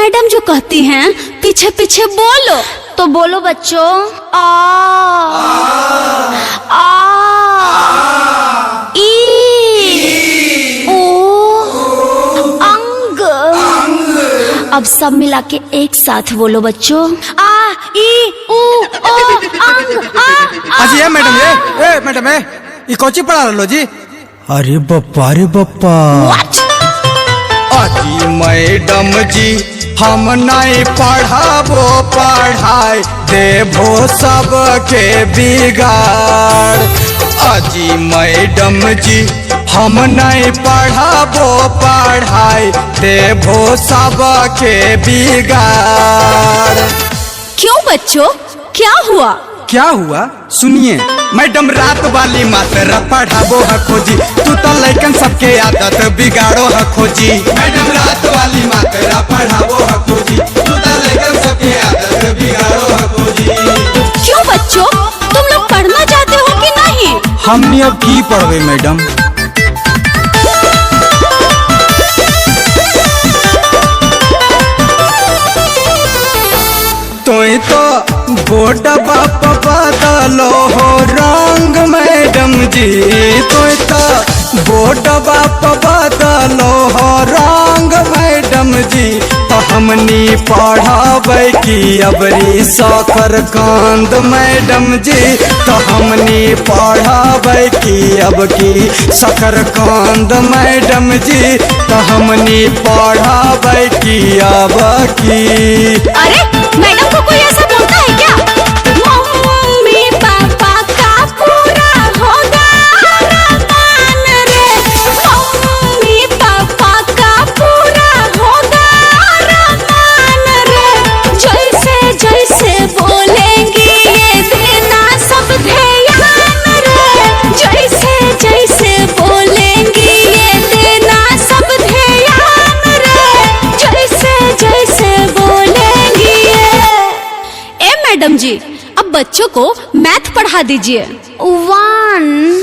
Madam जो कहती हैं पीछे पीछे बोलो। तो बोलो बच्चों। आ आ ई ओ अंग। अब सब मिला के एक साथ बोलो बच्चों। आ ई उ ओ अंग आ। अजी मैडम ये मैडम ये कोची पढ़ा रहा लो जी। अरे बप्पा अजी मैडम जी हम नहीं पढ़ाबो पढ़ाई देवो सबके बिगाड़। अजी मैडम जी हम नहीं पढ़ाबो पढ़ाई देवो सबके बिगाड़। क्यों बच्चों क्या हुआ? क्या हुआ सुनिए मैडम रात वाली मात्रा पढ़ाबो है खोजी तू तो लइकन सबके आदत बिगाड़ो है खोजी। मैडम रात वाली मात्रा पढ़ाबो है खोजी तू तो लइकन सबके आदत बिगाड़ो है खोजी। क्यों बच्चों तुम लोग पढ़ना चाहते हो कि नहीं? हमने अब की पढ़वे मैडम। तो बोर्ड बाप बदलो हो रंग मैडम जी। तो बोर्ड बाप बदलो हो रंग मैडम जी। तो हमनी पढ़ावे की अबरी सकर कांद मैडम जी। तो हमनी पढ़ावे की अब की सकर कांद मैडम जी। तो हमनी पढ़ावे की अब की। अरे मैडम को कोई ऐसा बोलता है क्या? मम्मी पापा का पूरा होगा अरमान रे। मम्मी पापा का पूरा होगा अरमान रे। जैसे जैसे बोलेंगी ये देना सब ध्यान रे। जैसे जैसे बोलेंगी ये देना सब ध्यान रे। जैसे जैसे बोलेंगी मैडम जी अब बच्चों को मैथ पढ़ा दीजिए। 1